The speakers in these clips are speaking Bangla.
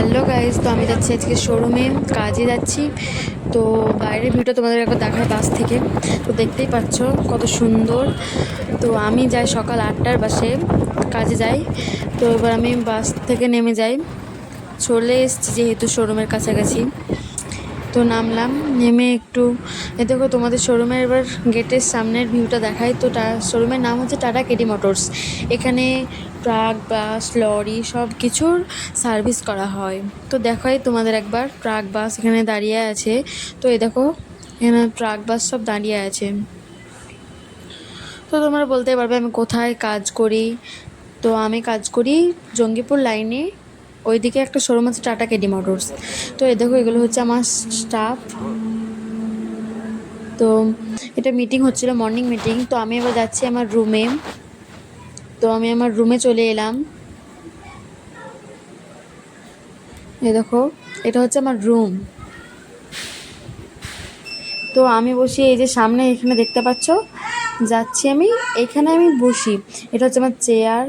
হ্যালো গাইজ, তো আমি যাচ্ছি আজকে শোরুমে, কাজে যাচ্ছি। তো বাইরের ভিউটা তোমাদের একবার দেখায় বাস থেকে। তো দেখতেই পাচ্ছ কত সুন্দর। তো আমি যাই সকাল 8টার বাসে, কাজে যাই। তো এবার আমি বাস থেকে নেমে যাই, চলে এসেছি যেহেতু শোরুমের কাছাকাছি। তো নামলাম, নেমে একটু দেখো তোমাদের শোরুমের এবার গেটের সামনের ভিউটা দেখাই। তো শোরুমের নাম হচ্ছে টাটা কেডি মোটরস। এখানে ট্রাক, বাস, লরি সব কিছুর সার্ভিস করা হয়। তো দেখাই তোমাদের একবার, ট্রাক বাস এখানে দাঁড়িয়ে আছে। তো এই দেখো এখানে ট্রাক বাস সব দাঁড়িয়ে আছে। তো তোমরা বলতে পারবে আমি কোথায় কাজ করি। তো আমি কাজ করি জঙ্গিপুর লাইনে, ওইদিকে একটা শোরুম আছে টাটা কেডি মোটরস। তো এই দেখো এগুলো হচ্ছে আমার স্টাফ। তো এটা মিটিং হচ্ছিল, মর্নিং মিটিং। তো আমি এবার যাচ্ছি আমার রুমে। তো আমি আমার রুমে চলে এলাম। এই দেখো এটা হচ্ছে আমার রুম। তো আমি বসি এই যে সামনে, এখানে দেখতে পাচ্ছ, যাচ্ছি আমি এখানে, আমি বসি। এটা হচ্ছে আমার চেয়ার,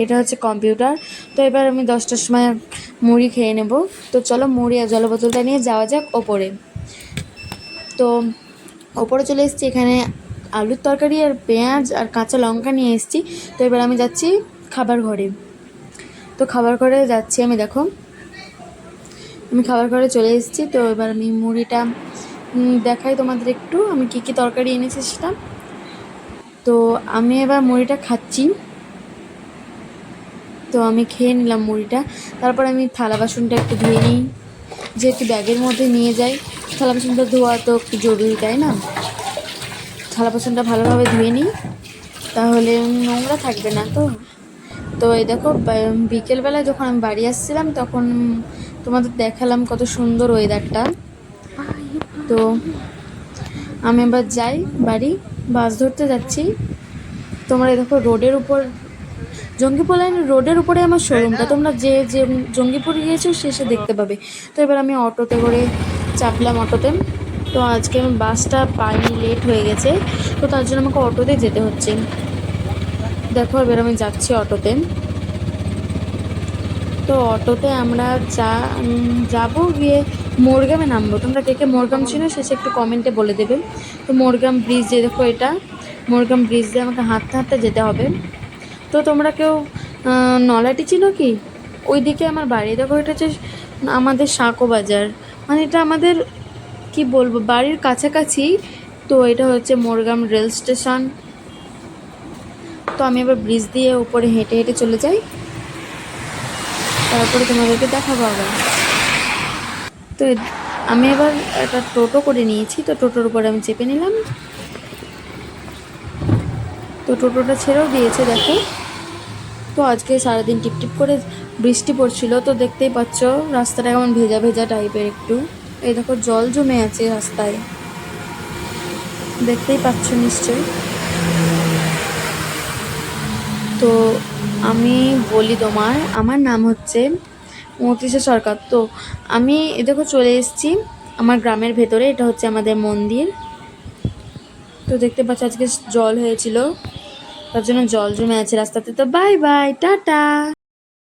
এটা হচ্ছে কম্পিউটার। তো এবার আমি 10টার সময় মুড়ি খেয়ে নেব। তো চলো মুড়ি আর জল বোতলটা নিয়ে যাওয়া যাক ওপরে। তো ওপরে চলে এসেছি, এখানে আলুর তরকারি আর পেঁয়াজ আর কাঁচা লঙ্কা নিয়ে এসেছি। তো এবার আমি যাচ্ছি খাবার ঘরে। তো খাবার ঘরে যাচ্ছি আমি, দেখো আমি খাবার ঘরে চলে এসেছি। তো এবার আমি মুড়িটা দেখাই তোমাদের একটু, আমি কী কী তরকারি এনেছি সেটা। তো আমি এবার মুড়িটা খাচ্ছি। তো আমি খেয়ে নিলাম মুড়িটা। তারপর আমি থালা বাসনটা একটু ধুয়ে নিই, যেহেতু ব্যাগের মধ্যে নিয়ে যাই। থালা বাসনটা ধোয়া তো একটু জরুরি, তাই না? থালা বাসনটা ভালোভাবে ধুয়ে নিই, তাহলে নোংরা থাকবে না। তো তো এই দেখো বিকেলবেলায় যখন আমি বাড়ি আসছিলাম তখন তোমাদের দেখালাম কত সুন্দর ওয়েদারটা। তো আমি এবার যাই বাড়ি, বাস ধরতে যাচ্ছি। তোমরা এই দেখো রোডের উপর, জঙ্গিপুর লাইনের রোডের উপরে আমার শোরুমটা। তোমরা যে যে জঙ্গিপুর গিয়েছো শেষে দেখতে পাবে। তো এবার আমি অটোতে করে চাপলাম, অটোতে। তো আজকে আমি বাসটা পাইনি, লেট হয়ে গেছে। তো তার জন্য আমাকে অটোতে যেতে হচ্ছে। দেখো এবার আমি যাচ্ছি অটোতে। তো অটোতে আমরা যাবো, গিয়ে মোরগ্রামে নামবো। তোমরা কে কে মোরগ্রাম চিনো শেষে একটু কমেন্টে বলে দেবে। তো মোরগ্রাম ব্রিজ, যে দেখো এটা মোরগ্রাম ব্রিজ দিয়ে আমাকে হাঁটতে হাঁটতে যেতে হবে। তো তোমরা কেউ নলাটি চিনো কি? ওইদিকে আমার বাড়ি। দেখো এটা হচ্ছে আমাদের সাঁকো বাজার, মানে এটা আমাদের কি বলবো বাড়ির কাছাকাছি। তো এটা হচ্ছে মোরগ্রাম রেল স্টেশন। তো আমি এবার ব্রিজ দিয়ে উপরে হেঁটে হেঁটে চলে যাই, তারপরে তোমাদেরকে দেখাবো আবার। তো আমি এবার একটা টোটো করে নিয়েছি। তো টোটোর উপরে আমি চেপে নিলাম। তো টোটোটা ছেড়েও দিয়েছে, দেখো। তো আজকে সারাদিন টিপটিপ করে বৃষ্টি পড়ছিল। তো দেখতেই পাচ্ছ রাস্তাটা কেমন ভেজা ভেজা টাইপের একটু। এই দেখো জল জমে আছে রাস্তায়, দেখতেই পাচ্ছ নিশ্চয়ই। তো আমি বলি তোমার, আমার নাম হচ্ছে মৌত্রিশা সরকার। তো আমি দেখো চলে এসেছি আমার গ্রামের ভেতরে। এটা হচ্ছে আমাদের মন্দির। তো দেখতে পাচ্ছ আজকে জল হয়েছিল, তার জন্য জল জমে আছে রাস্তাতে। তো বাই বাই, টাটা।